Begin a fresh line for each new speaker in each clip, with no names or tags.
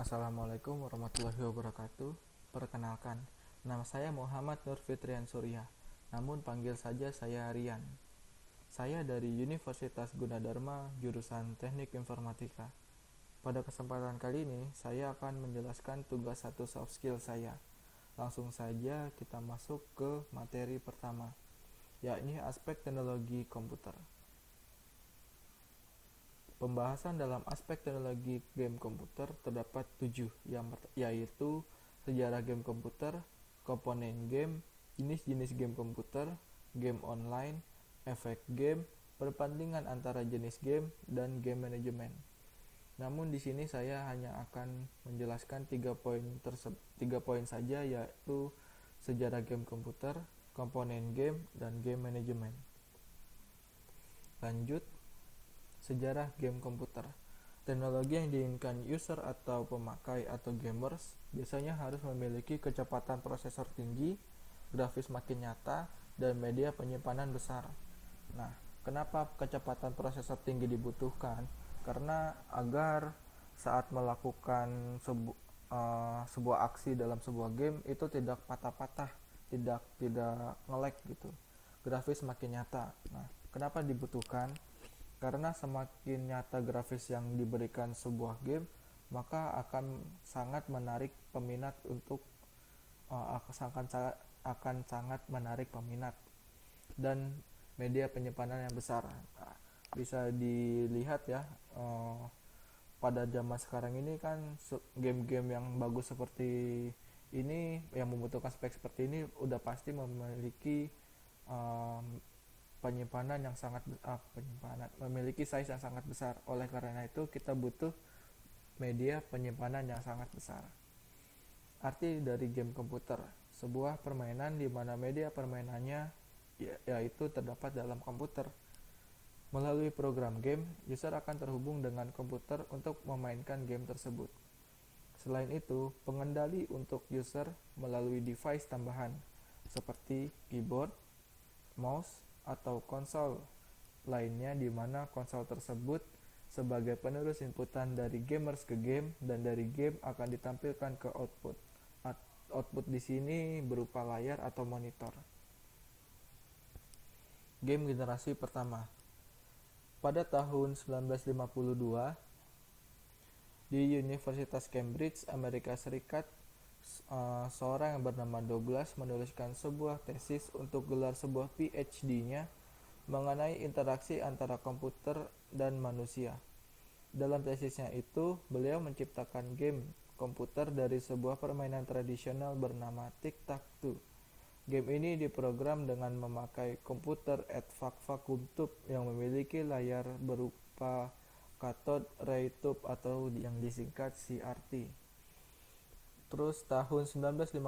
Assalamualaikum warahmatullahi wabarakatuh. Perkenalkan, nama saya Muhammad Nur Fitrian Surya, namun panggil saja saya Rian. Saya dari Universitas Gunadarma, jurusan Teknik Informatika. Pada kesempatan kali ini, saya akan menjelaskan tugas satu soft skill saya. Langsung saja kita masuk ke materi pertama, yakni aspek teknologi komputer. Pembahasan dalam aspek teknologi game komputer terdapat 7, yaitu sejarah game komputer, komponen game, jenis-jenis game komputer, game online, efek game, perbandingan antara jenis game, dan game manajemen. Namun di sini saya hanya akan menjelaskan 3 poin saja, yaitu sejarah game komputer, komponen game, dan game manajemen. Lanjut, sejarah game komputer. Teknologi yang diinginkan user atau pemakai atau gamers biasanya harus memiliki kecepatan prosesor tinggi, grafis makin nyata, dan media penyimpanan besar. Nah, kenapa kecepatan prosesor tinggi dibutuhkan? Karena agar saat melakukan sebuah aksi dalam sebuah game itu tidak patah-patah, tidak nge-lag gitu. Grafis makin nyata. Nah, kenapa dibutuhkan? Karena semakin nyata grafis yang diberikan sebuah game, maka akan sangat menarik peminat akan sangat menarik peminat dan media penyimpanan yang besar. Nah, bisa dilihat ya, pada zaman sekarang ini kan game-game yang bagus seperti ini, yang membutuhkan spek seperti ini, udah pasti memiliki memiliki size yang sangat besar. Oleh karena itu kita butuh media penyimpanan yang sangat besar. Arti dari game komputer, sebuah permainan di mana media permainannya yaitu terdapat dalam komputer. Melalui program game, user akan terhubung dengan komputer untuk memainkan game tersebut. Selain itu, pengendali untuk user melalui device tambahan seperti keyboard, mouse, atau konsol lainnya, di mana konsol tersebut sebagai penerus inputan dari gamers ke game, dan dari game akan ditampilkan ke output. Output di sini berupa layar atau monitor. Game generasi pertama. Pada tahun 1952, di Universitas Cambridge, Amerika Serikat, seorang yang bernama Douglas menuliskan sebuah tesis untuk gelar sebuah PhD-nya mengenai interaksi antara komputer dan manusia. Dalam tesisnya itu, beliau menciptakan game komputer dari sebuah permainan tradisional bernama Tic-Tac-Toe. Game ini diprogram dengan memakai komputer Advac Vacuum Tube yang memiliki layar berupa cathode ray tube atau yang disingkat CRT. Terus tahun 1958,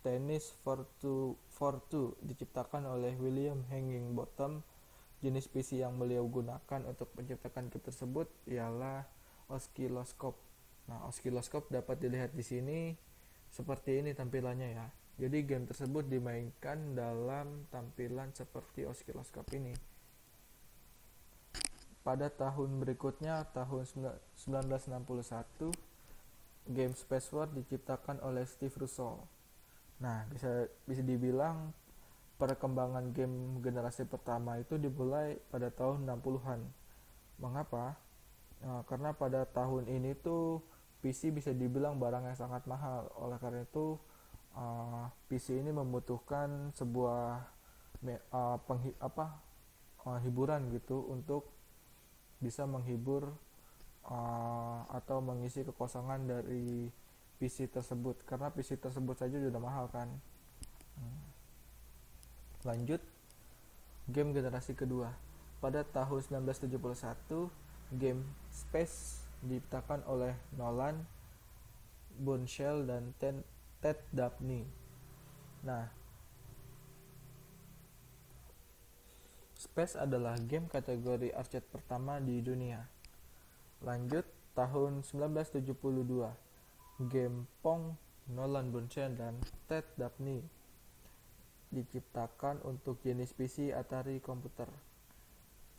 Tennis for Two diciptakan oleh William Higginbotham. Jenis PC yang beliau gunakan untuk menciptakan game tersebut ialah osiloskop. Nah, osiloskop dapat dilihat di sini seperti ini tampilannya ya. Jadi game tersebut dimainkan dalam tampilan seperti osiloskop ini. Pada tahun berikutnya, tahun 1961, game Space War diciptakan oleh Steve Russell. Nah, bisa dibilang perkembangan game generasi pertama itu dimulai pada tahun 60-an. Mengapa? Karena pada tahun ini tuh PC bisa dibilang barang yang sangat mahal. Oleh karena itu PC ini membutuhkan sebuah hiburan gitu untuk bisa menghibur atau mengisi kekosongan dari PC tersebut, karena PC tersebut saja sudah mahal kan. Lanjut, game generasi kedua. Pada tahun 1971, game Space diciptakan oleh Nolan Bushnell dan Ted Dabney. Nah, Space adalah game kategori arcade pertama di dunia. Lanjut, tahun 1972, game Pong Nolan Bushnell dan Ted Dabney diciptakan untuk jenis PC Atari komputer.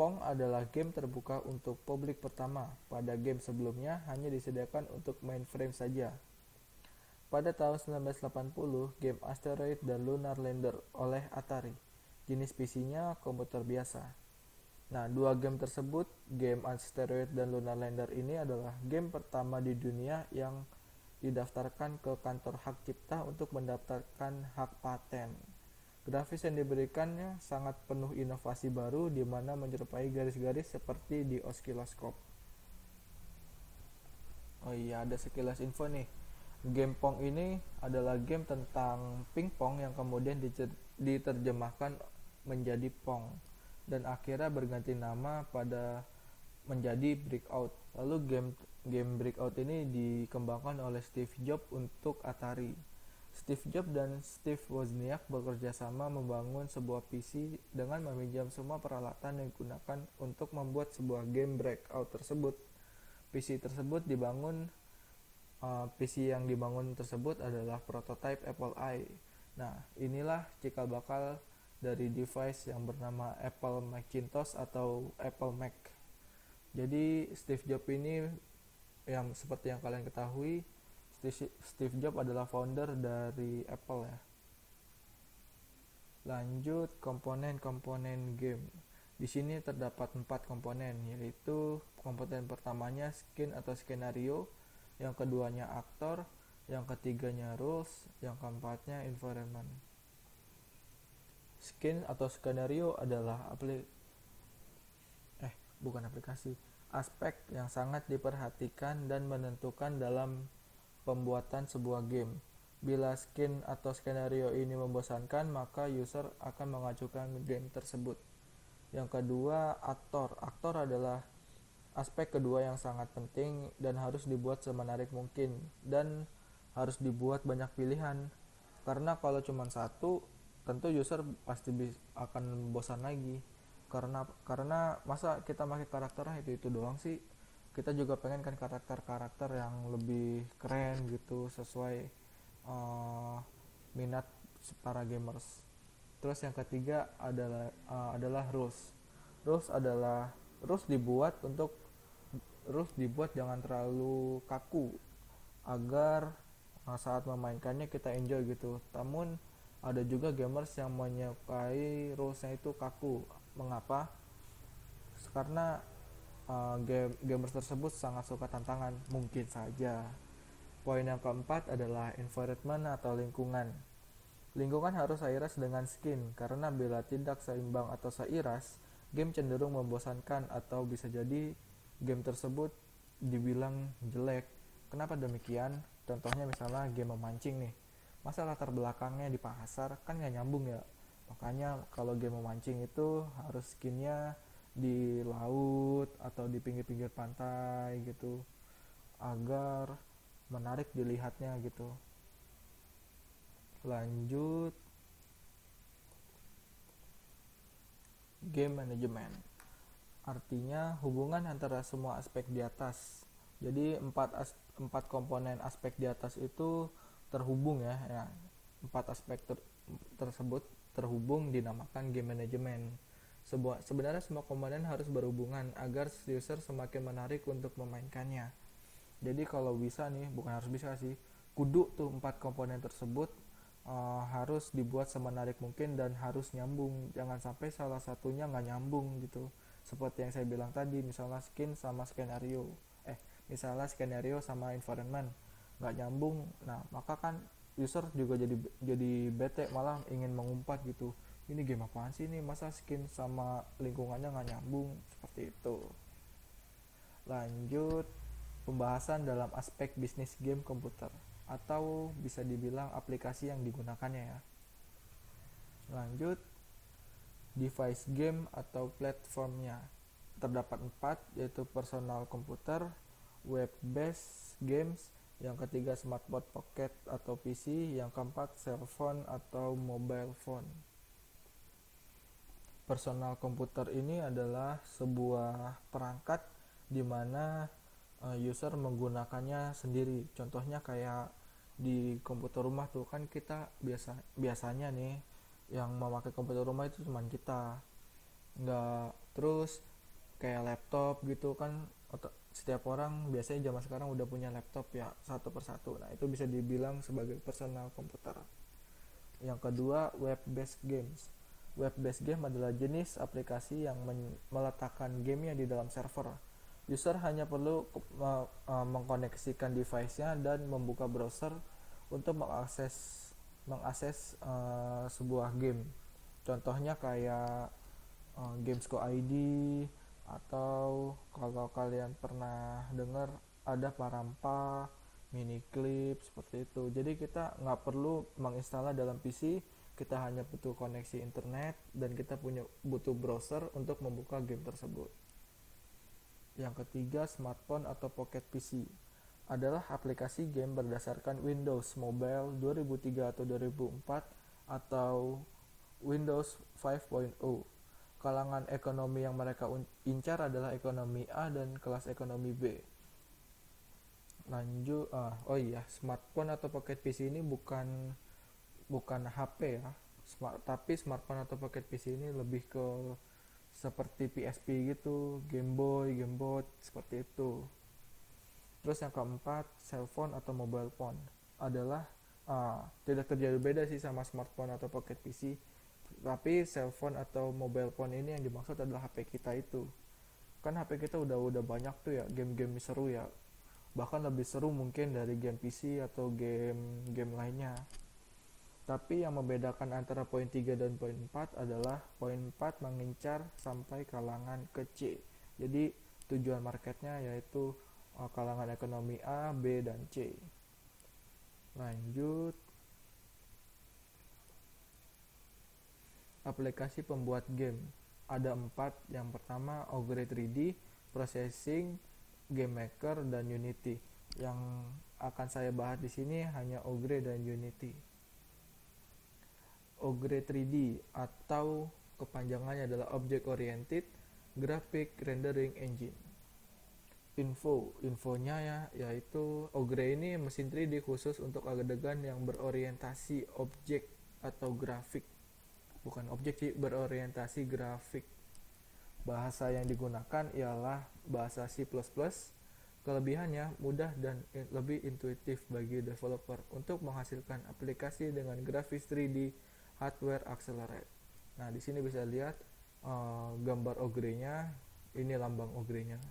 Pong adalah game terbuka untuk publik pertama. Pada game sebelumnya hanya disediakan untuk mainframe saja. Pada tahun 1980, game Asteroid dan Lunar Lander oleh Atari. Jenis PC-nya komputer biasa. Nah, dua game tersebut, game Asteroid dan Lunar Lander ini adalah game pertama di dunia yang didaftarkan ke kantor hak cipta untuk mendaftarkan hak paten. Grafis yang diberikannya sangat penuh inovasi baru di mana menyerupai garis-garis seperti di osiloskop. Oh iya, ada sekilas info nih. Game Pong ini adalah game tentang pingpong yang kemudian diterjemahkan menjadi Pong dan akhirnya berganti nama pada menjadi Breakout. Lalu game Breakout ini dikembangkan oleh Steve Jobs untuk Atari. Steve Jobs dan Steve Wozniak bekerja sama membangun sebuah PC dengan meminjam semua peralatan yang digunakan untuk membuat sebuah game Breakout tersebut. PC yang dibangun tersebut adalah prototipe Apple I. Nah, inilah cikal bakal dari device yang bernama Apple Macintosh atau Apple Mac. Jadi Steve Jobs ini yang seperti yang kalian ketahui, Steve Jobs adalah founder dari Apple ya. Lanjut komponen-komponen game. Di sini terdapat 4 komponen, yaitu komponen pertamanya skin atau skenario, yang keduanya aktor, yang ketiganya rules, yang keempatnya environment. Skin atau skenario adalah aspek yang sangat diperhatikan dan menentukan dalam pembuatan sebuah game. Bila skin atau skenario ini membosankan, maka user akan mengajukan game tersebut. Yang kedua, aktor. Aktor adalah aspek kedua yang sangat penting dan harus dibuat semenarik mungkin dan harus dibuat banyak pilihan. Karena kalau cuma satu, tentu user pasti akan bosan lagi. Karena masa kita pakai karakternya itu doang sih. Kita juga pengen kan karakter-karakter yang lebih keren gitu sesuai minat para gamers. Terus yang ketiga adalah rules. Rules dibuat jangan terlalu kaku agar saat memainkannya kita enjoy gitu. Namun ada juga gamers yang menyukai rulesnya itu kaku. Mengapa? Karena gamers tersebut sangat suka tantangan, mungkin saja. Poin yang keempat adalah environment atau lingkungan. Lingkungan harus seiras dengan skin, karena bila tidak seimbang atau seiras, game cenderung membosankan atau bisa jadi game tersebut dibilang jelek. Kenapa demikian? Contohnya misalnya game memancing nih. Masa latar belakangnya di pasar kan nggak nyambung ya. Makanya kalau game memancing itu harus skinnya di laut atau di pinggir-pinggir pantai gitu agar menarik dilihatnya gitu. Lanjut, game management. Artinya hubungan antara semua aspek di atas. Jadi empat komponen aspek di atas itu terhubung ya. Empat aspek tersebut terhubung dinamakan game management. Sebenarnya semua komponen harus berhubungan agar user semakin menarik untuk memainkannya. Jadi kalau bisa nih, bukan harus bisa sih, kudu tuh 4 komponen tersebut harus dibuat semenarik mungkin dan harus nyambung. Jangan sampai salah satunya nggak nyambung gitu. Seperti yang saya bilang tadi, misalnya misalnya skenario sama environment nggak nyambung. Nah, maka kan user juga jadi bete, malah ingin mengumpat gitu. Ini game apaan sih nih, masa skin sama lingkungannya nggak nyambung, seperti itu. Lanjut, pembahasan dalam aspek bisnis game komputer atau bisa dibilang aplikasi yang digunakannya ya. Lanjut, device game atau platformnya. Terdapat 4, yaitu personal komputer, web-based games, yang ketiga smartphone pocket atau PC, yang keempat cell phone atau mobile phone. Personal komputer ini adalah sebuah perangkat di mana user menggunakannya sendiri. Contohnya kayak di komputer rumah tuh kan kita biasanya nih yang memakai komputer rumah itu cuma kita. Terus kayak laptop gitu kan, setiap orang biasanya zaman sekarang udah punya laptop ya satu persatu. Nah itu bisa dibilang sebagai personal komputer. Yang kedua, web based games. Web based game adalah jenis aplikasi yang meletakkan gamenya di dalam server. User hanya perlu mengkoneksikan device-nya dan membuka browser untuk mengakses sebuah game. Contohnya kayak Gamesco ID, atau kalau kalian pernah dengar ada Parampa, Miniclip, seperti itu. Jadi kita nggak perlu menginstalnya dalam PC, kita hanya butuh koneksi internet dan kita butuh browser untuk membuka game tersebut. Yang ketiga, smartphone atau pocket PC adalah aplikasi game berdasarkan Windows Mobile 2003 atau 2004 atau Windows 5.0. Kalangan ekonomi yang mereka incar adalah ekonomi A dan kelas ekonomi B. Lanjut, smartphone atau pocket PC ini bukan HP ya, tapi smartphone atau pocket PC ini lebih ke seperti PSP gitu, Game Boy, Game Boy, seperti itu. Terus yang keempat, cellphone atau mobile phone adalah tidak terjadi beda sih sama smartphone atau pocket PC, tapi cellphone atau mobile phone ini yang dimaksud adalah HP kita itu. Kan HP kita udah banyak tuh ya game-game seru ya, bahkan lebih seru mungkin dari game PC atau game lainnya. Tapi yang membedakan antara poin 3 dan poin 4 adalah poin 4 mengincar sampai kalangan ke C. Jadi tujuan marketnya yaitu kalangan ekonomi A, B, dan C. Lanjut, aplikasi pembuat game. Ada 4. Yang pertama, Ogre 3D, Processing, Game Maker, dan Unity. Yang akan saya bahas di sini hanya Ogre dan Unity. Ogre 3D atau kepanjangannya adalah Object Oriented Graphic Rendering Engine. Infonya ya, yaitu Ogre ini mesin 3D khusus untuk adegan yang berorientasi objek atau grafik. Bukan objek sih, berorientasi grafik. Bahasa yang digunakan ialah bahasa C++. Kelebihannya mudah dan lebih intuitif bagi developer untuk menghasilkan aplikasi dengan grafis 3D hardware accelerate. Nah, di sini bisa lihat gambar Ogre-nya, ini lambang Ogre-nya.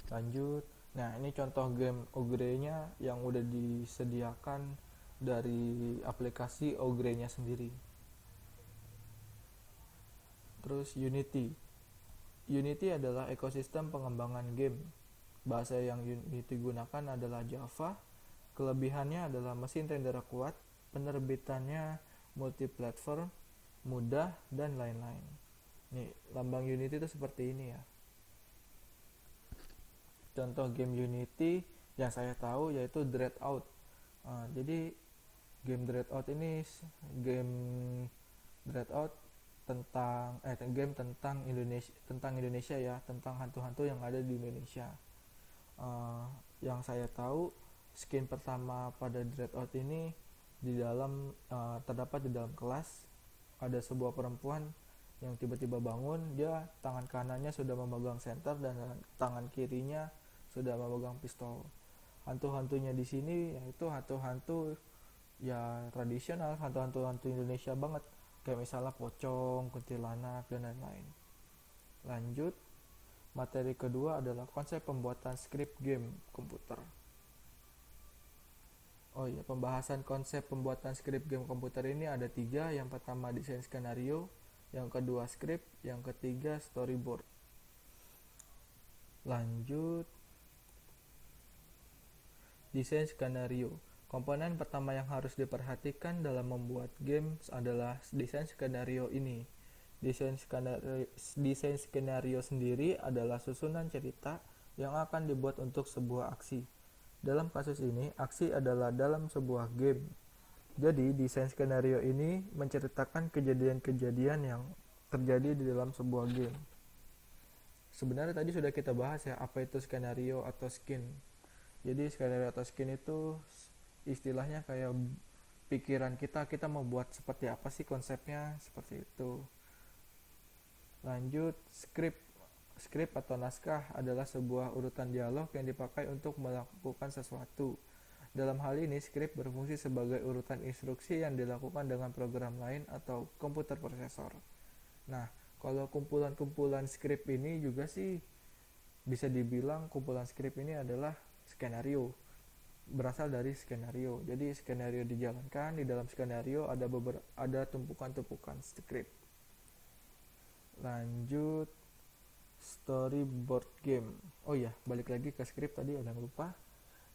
Lanjut. Nah, ini contoh game Ogre-nya yang udah disediakan dari aplikasi Ogre-nya sendiri. Terus Unity. Unity adalah ekosistem pengembangan game. Bahasa yang Unity gunakan adalah Java. Kelebihannya adalah mesin render kuat, penerbitannya multiplatform, mudah, dan lain-lain. Nih, lambang Unity itu seperti ini ya. Contoh game Unity yang saya tahu yaitu Dreadout. Jadi game Dreadout ini game Dreadout game tentang Indonesia ya, tentang hantu-hantu yang ada di Indonesia. Yang saya tahu, skin pertama pada Dreadout ini terdapat di dalam kelas. Ada sebuah perempuan yang tiba-tiba bangun, dia tangan kanannya sudah memegang senter dan tangan kirinya sudah memegang pistol. Hantu-hantunya di sini yaitu hantu-hantu ya tradisional, hantu-hantu Indonesia banget, kayak misalnya pocong, kuntilanak, dan lain-lain. Lanjut, materi kedua adalah konsep pembuatan script game komputer. Pembahasan konsep pembuatan script game komputer ini ada 3. Yang pertama desain skenario, yang kedua script, yang ketiga storyboard. Lanjut, desain skenario. Komponen pertama yang harus diperhatikan dalam membuat games adalah desain skenario ini. Desain skenario sendiri adalah susunan cerita yang akan dibuat untuk sebuah aksi. Dalam kasus ini, aksi adalah dalam sebuah game. Jadi, desain skenario ini menceritakan kejadian-kejadian yang terjadi di dalam sebuah game. Sebenarnya tadi sudah kita bahas ya, apa itu skenario atau skin. Jadi skenario atau skin itu istilahnya kayak pikiran kita mau buat seperti apa sih konsepnya, seperti itu. Lanjut, script. Script atau naskah adalah sebuah urutan dialog yang dipakai untuk melakukan sesuatu. Dalam hal ini, script berfungsi sebagai urutan instruksi yang dilakukan dengan program lain atau komputer prosesor. Nah, kalau kumpulan-kumpulan script ini juga sih bisa dibilang kumpulan script ini adalah skenario, berasal dari skenario. Jadi skenario dijalankan, di dalam skenario ada tumpukan-tumpukan script. Lanjut, storyboard game. Oh iya, balik lagi ke script tadi, ada yang lupa.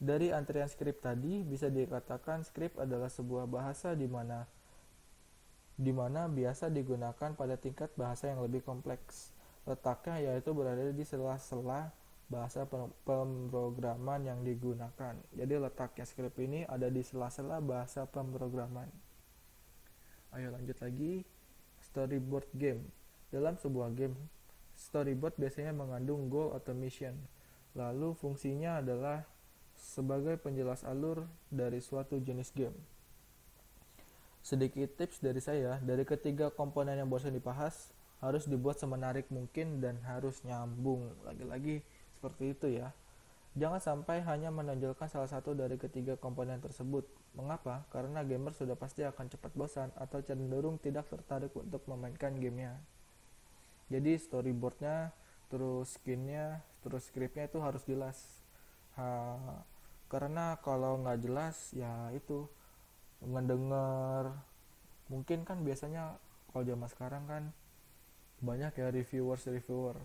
Dari antrian script tadi bisa dikatakan script adalah sebuah bahasa di mana biasa digunakan pada tingkat bahasa yang lebih kompleks. Letaknya yaitu berada di sela-sela bahasa pemrograman yang digunakan. Jadi letaknya script ini ada di sela-sela bahasa pemrograman. Ayo lanjut lagi, storyboard game. Dalam sebuah game, storyboard biasanya mengandung goal atau mission. Lalu fungsinya adalah sebagai penjelas alur dari suatu jenis game. Sedikit tips dari saya, dari ketiga komponen yang bosan dibahas, harus dibuat semenarik mungkin dan harus nyambung. Lagi-lagi seperti itu ya. Jangan sampai hanya menonjolkan salah satu dari ketiga komponen tersebut. Mengapa? Karena gamer sudah pasti akan cepat bosan atau cenderung tidak tertarik untuk memainkan gamenya. Jadi storyboardnya, terus skinnya, terus scriptnya itu harus jelas. Karena kalau nggak jelas ya itu ngedenger, mungkin kan biasanya kalau zaman sekarang kan banyak ya reviewer.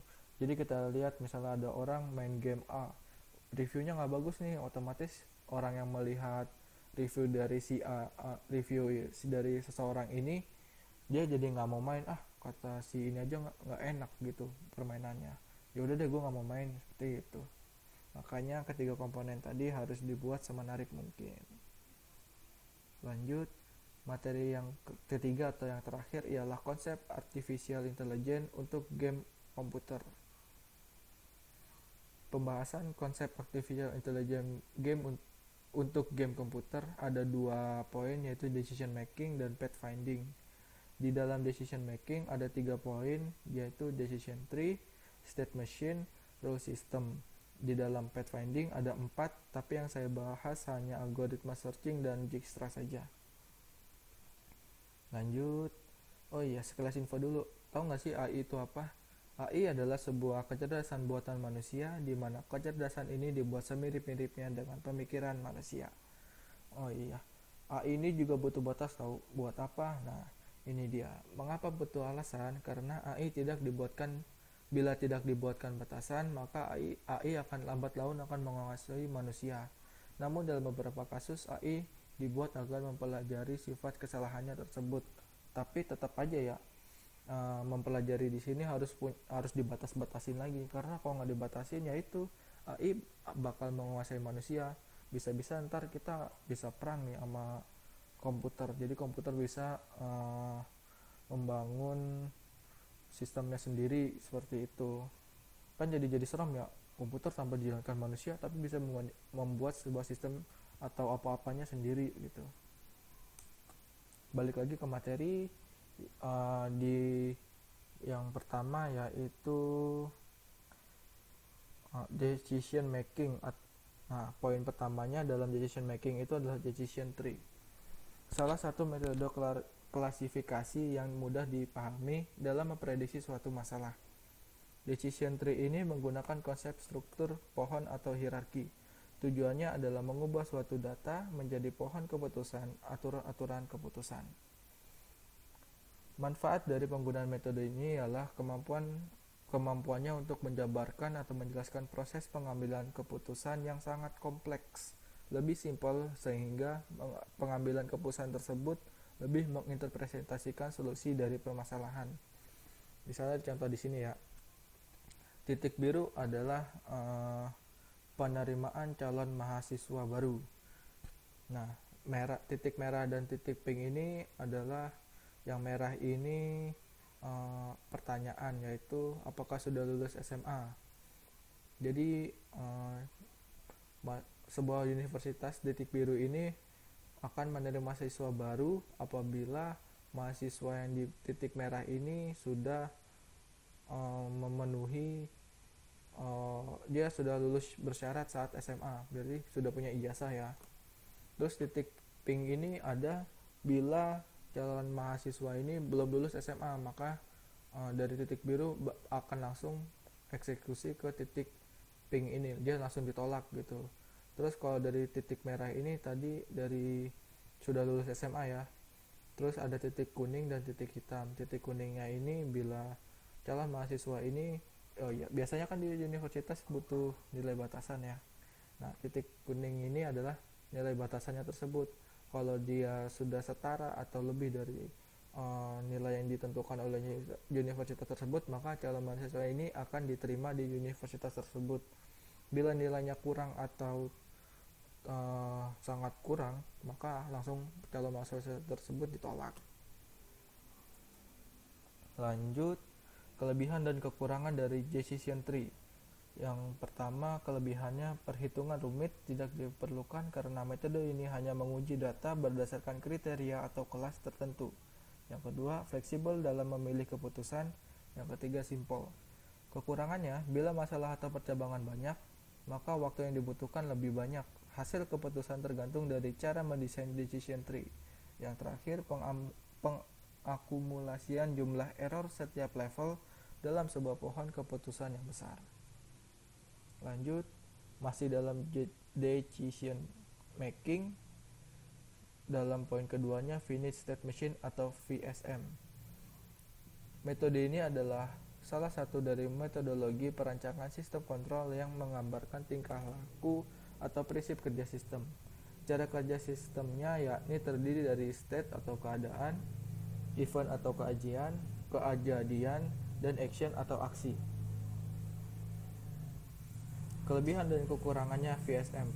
Jadi kita lihat misalnya ada orang main game A, reviewnya nggak bagus nih, otomatis orang yang melihat review dari si review dari seseorang ini, dia jadi nggak mau main, kata si ini aja nggak enak gitu permainannya, ya udah deh gue nggak mau main, seperti itu. Makanya ketiga komponen tadi harus dibuat semenarik mungkin. Lanjut, materi yang ketiga atau yang terakhir ialah konsep artificial intelligence untuk game komputer. Pembahasan konsep artificial intelligence game untuk game komputer ada 2 poin, yaitu decision making dan pathfinding. Di dalam decision making ada 3 poin, yaitu decision tree, state machine, rule system. Di dalam pathfinding ada 4, tapi yang saya bahas hanya algoritma searching dan Dijkstra saja. Lanjut. Oh iya, sekelas info dulu. Tahu nggak sih AI itu apa? AI adalah sebuah kecerdasan buatan manusia, di mana kecerdasan ini dibuat semirip-miripnya dengan pemikiran manusia. Oh iya, AI ini juga butuh batas, tahu buat apa? Nah, ini dia. Mengapa butuh alasan? Karena AI tidak dibuatkan, bila tidak dibuatkan batasan, maka AI akan lambat laun akan menguasai manusia. Namun dalam beberapa kasus AI dibuat agar mempelajari sifat kesalahannya tersebut. Tapi tetap aja ya, mempelajari di sini harus dibatas-batasin lagi, karena kalau nggak dibatasin ya itu AI bakal menguasai manusia. Bisa-bisa ntar kita bisa perang nih sama komputer. Jadi komputer bisa membangun sistemnya sendiri, seperti itu. Kan jadi serem ya, komputer tanpa dijalankan manusia tapi bisa membuat sebuah sistem atau apa-apanya sendiri gitu. Balik lagi ke materi, di yang pertama yaitu decision making. Nah, poin pertamanya dalam decision making itu adalah decision tree. Salah satu metode klasifikasi yang mudah dipahami dalam memprediksi suatu masalah. Decision tree ini menggunakan konsep struktur pohon atau hierarki. Tujuannya adalah mengubah suatu data menjadi pohon keputusan, aturan-aturan keputusan. Manfaat dari penggunaan metode ini ialah kemampuannya untuk menjabarkan atau menjelaskan proses pengambilan keputusan yang sangat kompleks lebih simpel, sehingga pengambilan keputusan tersebut lebih menginterpretasikan solusi dari permasalahan. Misalnya contoh di sini ya, titik biru adalah penerimaan calon mahasiswa baru. Nah, titik merah dan titik pink ini adalah, yang merah ini pertanyaan, yaitu apakah sudah lulus SMA. Jadi sebuah universitas titik biru ini akan menerima mahasiswa baru apabila mahasiswa yang di titik merah ini sudah memenuhi dia sudah lulus bersyarat saat SMA, berarti sudah punya ijazah ya. Terus titik pink ini ada bila calon mahasiswa ini belum lulus SMA, maka dari titik biru akan langsung eksekusi ke titik pink ini, dia langsung ditolak gitu. Terus kalau dari titik merah ini tadi dari sudah lulus SMA ya. Terus ada titik kuning dan titik hitam. Titik kuningnya ini bila calon mahasiswa ini biasanya kan di universitas butuh nilai batasan ya. Nah, titik kuning ini adalah nilai batasannya tersebut. Kalau dia sudah setara atau lebih dari nilai yang ditentukan oleh universitas tersebut, maka calon mahasiswa ini akan diterima di universitas tersebut. Bila nilainya kurang atau sangat kurang, maka langsung calon mahasiswa tersebut ditolak. Lanjut, kelebihan dan kekurangan dari decision tree. Yang pertama, kelebihannya perhitungan rumit tidak diperlukan karena metode ini hanya menguji data berdasarkan kriteria atau kelas tertentu. Yang kedua, fleksibel dalam memilih keputusan. Yang ketiga, simple. Kekurangannya, bila masalah atau percabangan banyak, maka waktu yang dibutuhkan lebih banyak. Hasil keputusan tergantung dari cara mendesain decision tree. Yang terakhir, pengakumulasian jumlah error setiap level dalam sebuah pohon keputusan yang besar. Lanjut, masih dalam decision making, dalam poin keduanya finite state machine atau VSM. Metode ini adalah salah satu dari metodologi perancangan sistem kontrol yang menggambarkan tingkah laku atau prinsip kerja sistem. Cara kerja sistemnya yakni terdiri dari state atau keadaan, event atau kejadian, dan action atau aksi. Kelebihan dan kekurangannya VSM.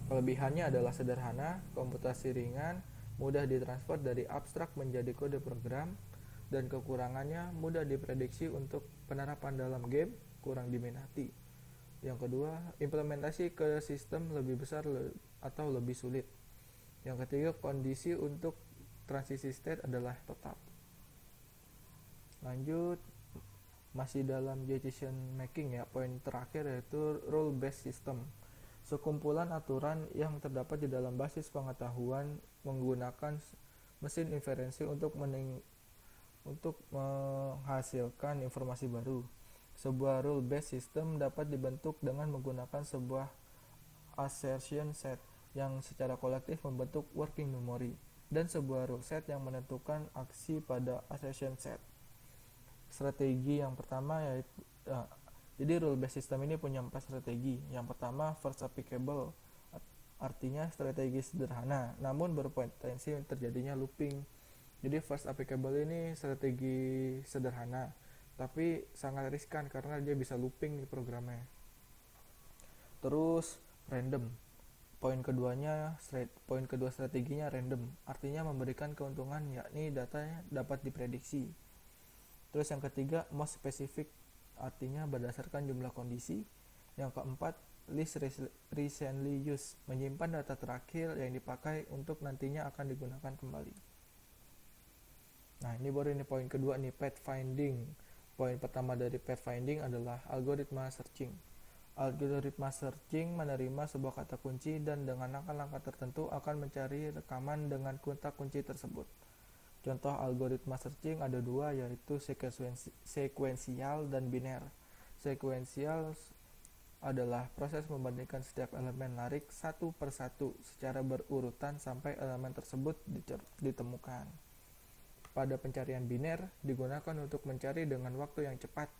Kelebihannya adalah sederhana, komputasi ringan, mudah ditransfer dari abstrak menjadi kode program, dan kekurangannya mudah diprediksi untuk penerapan dalam game, kurang diminati. Yang kedua, implementasi ke sistem lebih besar atau lebih sulit. Yang ketiga, kondisi untuk transisi state adalah tetap. Lanjut, masih dalam decision making ya, poin terakhir yaitu rule based system. Sekumpulan aturan yang terdapat di dalam basis pengetahuan menggunakan mesin inferensi untuk menghasilkan informasi baru. Sebuah rule based system dapat dibentuk dengan menggunakan sebuah assertion set yang secara kolektif membentuk working memory dan sebuah rule set yang menentukan aksi pada assertion set. Strategi yang pertama yaitu jadi rule based system ini punya 4 strategi. Yang pertama, first applicable, artinya strategi sederhana namun berpotensi terjadinya looping. Jadi first applicable ini strategi sederhana tapi sangat riskan karena dia bisa looping di programnya. Terus random. Poin kedua strateginya random, artinya memberikan keuntungan yakni datanya dapat diprediksi. Terus yang ketiga most specific, artinya berdasarkan jumlah kondisi. Yang keempat least recently used, menyimpan data terakhir yang dipakai untuk nantinya akan digunakan kembali. Nah ini baru ini poin kedua nih, pathfinding. Poin pertama dari pathfinding adalah algoritma searching. Algoritma searching menerima sebuah kata kunci dan dengan langkah-langkah tertentu akan mencari rekaman dengan kata kunci tersebut. Contoh algoritma searching ada dua, yaitu sekuensial dan biner. Sekuensial adalah proses membandingkan setiap elemen larik satu per satu secara berurutan sampai elemen tersebut ditemukan. Pada pencarian biner digunakan untuk mencari dengan waktu yang cepat.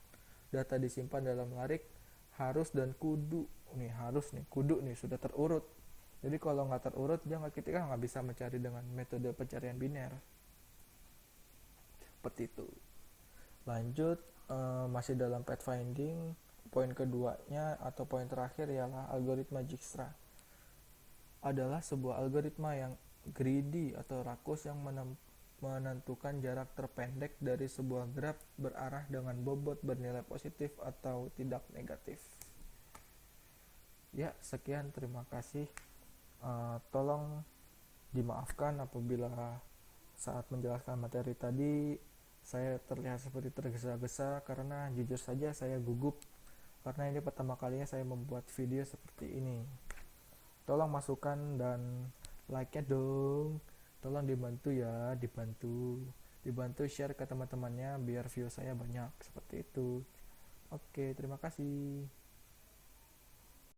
Data disimpan dalam larik harus dan kudu. Kudu sudah terurut. Jadi kalau nggak terurut kita nggak bisa mencari dengan metode pencarian biner. Seperti itu. Lanjut, masih dalam pathfinding, poin keduanya atau poin terakhir ialah algoritma Dijkstra. Adalah sebuah algoritma yang greedy atau rakus yang menentukan jarak terpendek dari sebuah graf berarah dengan bobot bernilai positif atau tidak negatif. Ya, sekian, terima kasih. Tolong dimaafkan apabila saat menjelaskan materi tadi Saya terlihat seperti tergesa-gesa karena jujur saja saya gugup karena ini pertama kalinya saya membuat video seperti ini. Tolong masukkan dan like-nya dong. Tolong dibantu ya, dibantu share ke teman-temannya biar view saya banyak seperti itu. Oke, terima kasih.